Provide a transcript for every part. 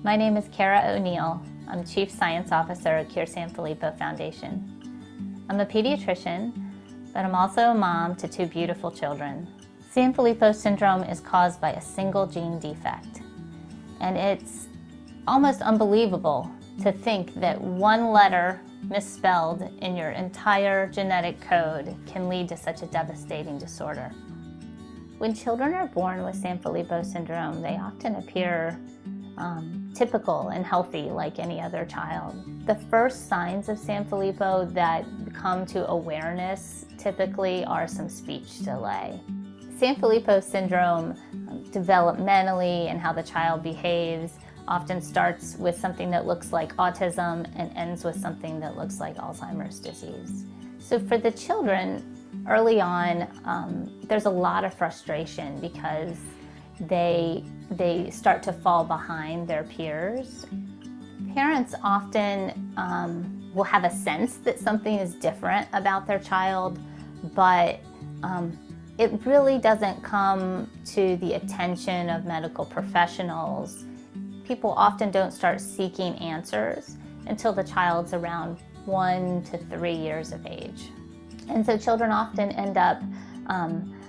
My name is Keira O'Neill. I'm Chief Science Officer at Cure Sanfilippo Foundation. I'm a pediatrician, but I'm also a mom to two beautiful children. Sanfilippo syndrome is caused by a single gene defect, and it's almost unbelievable to think that one letter misspelled in your entire genetic code can lead to such a devastating disorder. When children are born with Sanfilippo syndrome, they often appear typical and healthy like any other child. The first signs of Sanfilippo that come to awareness typically are some speech delay. Sanfilippo syndrome developmentally and how the child behaves often starts with something that looks like autism and ends with something that looks like Alzheimer's disease. So for the children, early on, there's a lot of frustration because they start to fall behind their peers. Parents often will have a sense that something is different about their child, but it really doesn't come to the attention of medical professionals. People often don't start seeking answers until the child's around 1 to 3 years of age. And so children often end up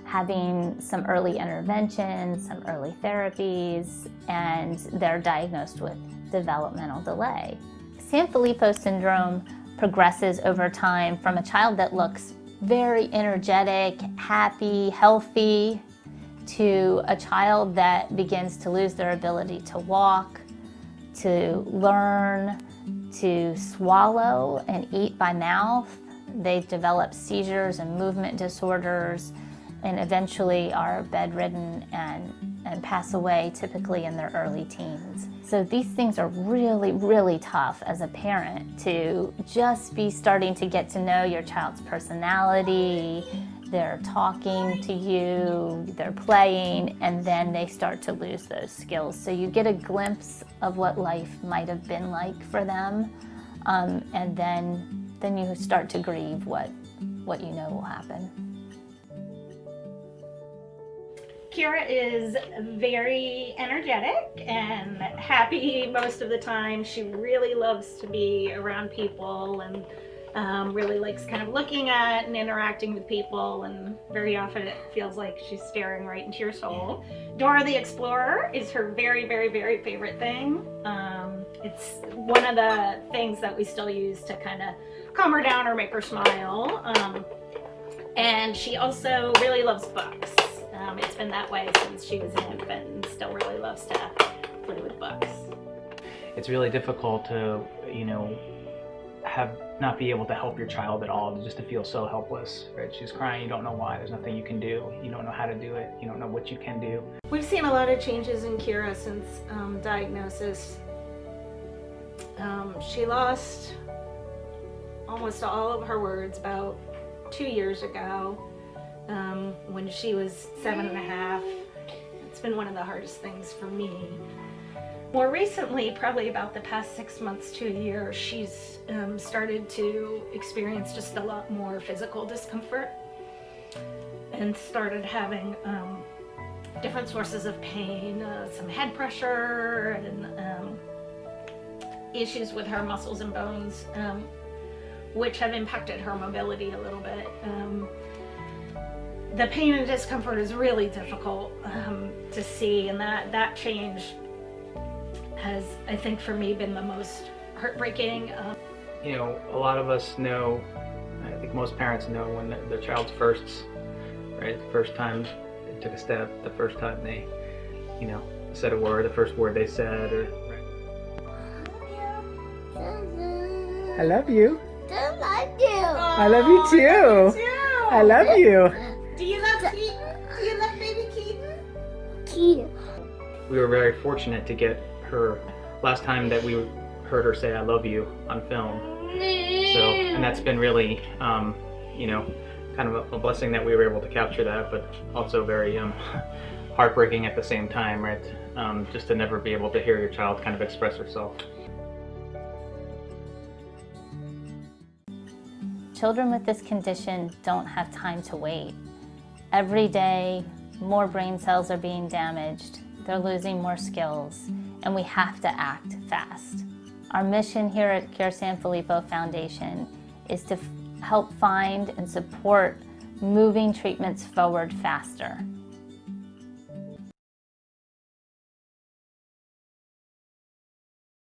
having some early interventions, some early therapies, and they're diagnosed with developmental delay. Sanfilippo syndrome progresses over time from a child that looks very energetic, happy, healthy, to a child that begins to lose their ability to walk, to learn, to swallow and eat by mouth. They develop seizures and movement disorders, and eventually are bedridden and pass away, typically in their early teens. So these things are really, really tough as a parent, to just be starting to get to know your child's personality. They're talking to you, they're playing, and then they start to lose those skills. So you get a glimpse of what life might have been like for them, and then you start to grieve what you know will happen. Keira is very energetic and happy most of the time. She really loves to be around people and really likes kind of looking at and interacting with people, and very often it feels like she's staring right into your soul. Dora the Explorer is her very, very, very favorite thing. It's one of the things that we still use to kind of calm her down or make her smile. And she also really loves books. It's been that way since she was an infant and still really loves to play with books. It's really difficult to, not be able to help your child at all, just to feel so helpless, right? She's crying, you don't know why, there's nothing you can do, you don't know how to do it, you don't know what you can do. We've seen a lot of changes in Keira since diagnosis. She lost almost all of her words about 2 years ago. When she was 7.5. It's been one of the hardest things for me. More recently, probably about the past 6 months to a year, she's started to experience just a lot more physical discomfort and started having different sources of pain, some head pressure, and issues with her muscles and bones, which have impacted her mobility a little bit. The pain and discomfort is really difficult to see, and that change has, I think, for me, been the most heartbreaking. A lot of us know, I think most parents know when their child's first, right? The first time they took a step, the first time they, said a word, the first word they said, or. I love you. I love you. I love you too. I love you. Do you love Keaton? Do you love baby Keaton? Keaton. We were very fortunate to get her last time that we heard her say "I love you" on film. So, and that's been really, kind of a blessing that we were able to capture that, but also very heartbreaking at the same time, right? Just to never be able to hear your child kind of express herself. Children with this condition don't have time to wait. Every day, more brain cells are being damaged. They're losing more skills. and we have to act fast. Our mission here at Cure Sanfilippo Foundation is to help find and support moving treatments forward faster.